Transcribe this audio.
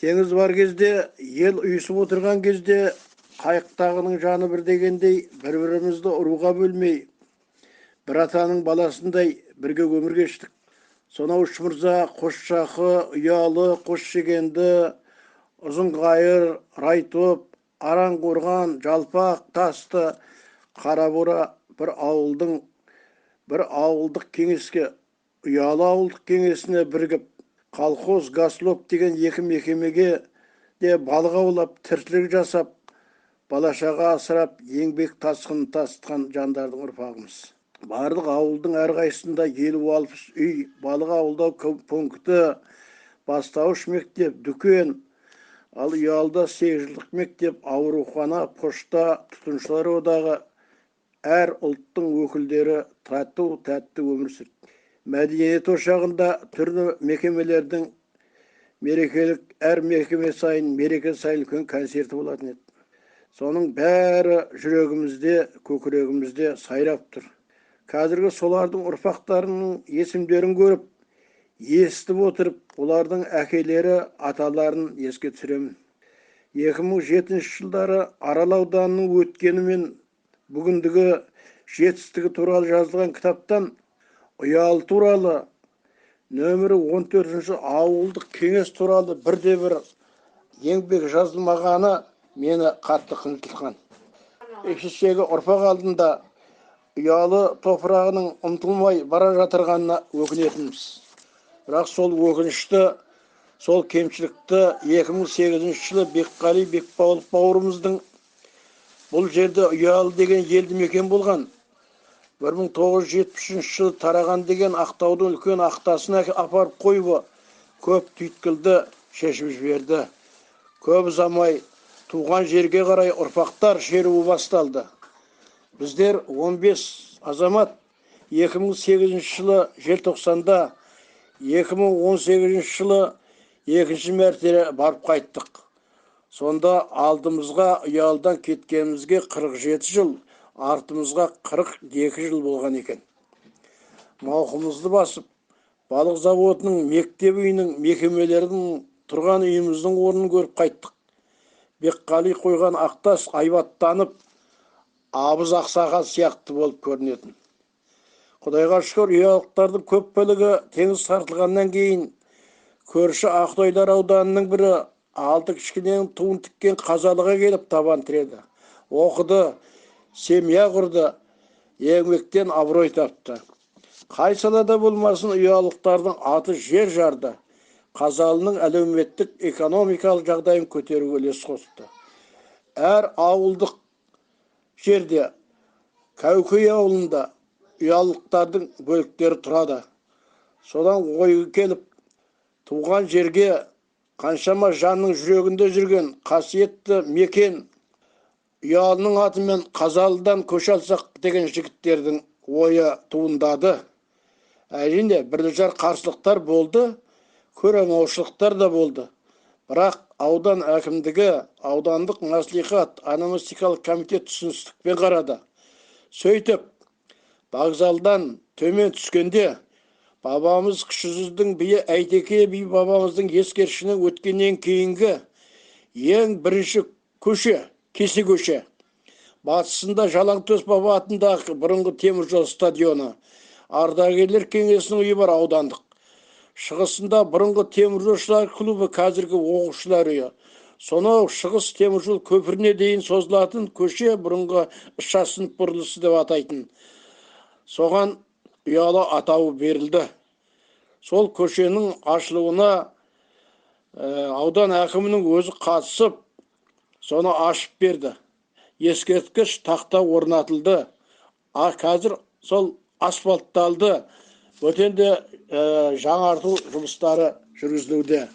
Теңіз бар кезде, ел үйісіп отырған кезде, қайықтағының жаны бір дегендей, бір-бірімізді ұруға бөлмей, бір атаның баласындай бірге өмір кештік. Сонау үш мырза, Қосшақы, Ұялы, Қосшегенді, Ұзынқайыр, Райтоп, Аранқорған, Жалпақ, Тасты, Қарабура бір ауылдық кеңеске, Ұялы ауылдық кеңесіне бірігіп, колхоз, Гаслоп деген екі мекемеге де балық аулап, тіршілік жасап, балашаға асырап, еңбек тасқынын тасытқан жандардың ұрпағымыз. Барлық ауылдың әрқайсысында 50-60 үй, балық аулау пункті, бастауыш мектеп, дүкен, ал Ұялыда 8 жылдық мектеп, аурухана, пошта, тұтынушылар одағы, әр ұлттың өкілдері тату-тәтті өмір сүрді. Мәдениет ошағында түрлі мекемелердің әр мекеме сайын, мереке сайын үлкен концерті болатын еді. Соның бәрі жүрегімізде, көкірегімізде сайрап тұр. Қазіргі солардың ұрпақтарының есімдерін көріп, естіп отырып, олардың әкелері, аталарын еске түсіремін. 2007 жылдары Арал ауданының өткені мен бүгіндігі жетістігі туралы жазылған кітаптан Ұялы туралы, нөмірі 14-ші ауылдық кеңес туралы бірде-бір еңбек жазылмағаны мені қатты қынжылтқан. Ішшегі ұрпақ алдында Ұялы топырағының ұмытылмай бара жатырғанына өкінетініміз. Бірақ сол өкінішті, сол кемшілікті 2008 жылы Бекқали Бекбауылов бауырымыздың бұл жерде Ұялы деген елді мекен болған. 1973 жылы Тараған деген Ақтаудың үлкен ақтасына апарып қойып, көп түйткілді шешіп жіберді. Көп ұзамай туған жерге қарай ұрпақтар шеруі басталды. Біздер 15 азамат 2008 жылы желтоқсанда, 2018 жылы екінші мәрте барып қайттық. Сонда алдымызға Ұялыдан кеткенімізге 47 жыл, артымызға 42 жыл болған екен. Мауқымызды басып, балық заводының, мектеп үйінің, мекемелердің тұрған үйіміздің орнын көріп қайттық. Бекқали қойған ақтас айбаттанып, абыз ақсақал сияқты болып көрінетін. Құдайға шүкір, ұялықтардың көп бөлігі теңіз тартылғаннан кейін көрші Ақтойлар ауданының бірі 6 кішкененің туын тіккен Қазалыға келіп табан тіреді. Оқыды, семья құрды, еңбектен абырой тапты. Қай салада болмасын ұялықтардың аты жер жарды. Қазалының әлеуметтік экономикалық жағдайын көтеруге үлес қосты. Әр ауылдық жерде, Кәукей ауылында ұялықтардың бөліктері тұрады. Содан ойы келіп, туған жерге қаншама жанның жүрегінде жүрген қасиетті мекен Ұялының атымен Қазалыдан көш алсақ деген жігіттердің ойы туындады. Әрине, бірлі-жар қарсылықтар болды, көремаушылықтар да болды. Бірақ аудан әкімдігі, аудандық мәслихат, ономастикалық комитет түсіністікпен қарады. Сөйтіп, вокзалдан төмен түскенде, бабамыз Кіші Жүздің биі Әйтеке би бабамыздың ескерткішінен өткеннен кейінгі ең бірінші көше, Кесе көше. Батысында Жалаңтөс баба атындағы бұрынғы теміржол стадионы, ардагерлер кеңесінің үйі бар аудандық. Шығысында бұрынғы теміржолшылар клубы, қазіргі оқушылар үйі. Сонау шығыс теміржол көпіріне дейін созылатын көше бұрынғы Ышасынов бұрылысы деп атайтын. Соған Ұялы атауы берілді. Сол көшенің ашылуына аудан әкімінің өзі қатысып, соны ашып берді. Ескерткіш тақта орнатылды. Қазір сол асфальтталды. Өтенде жаңарту жұмыстары жүргізілуде.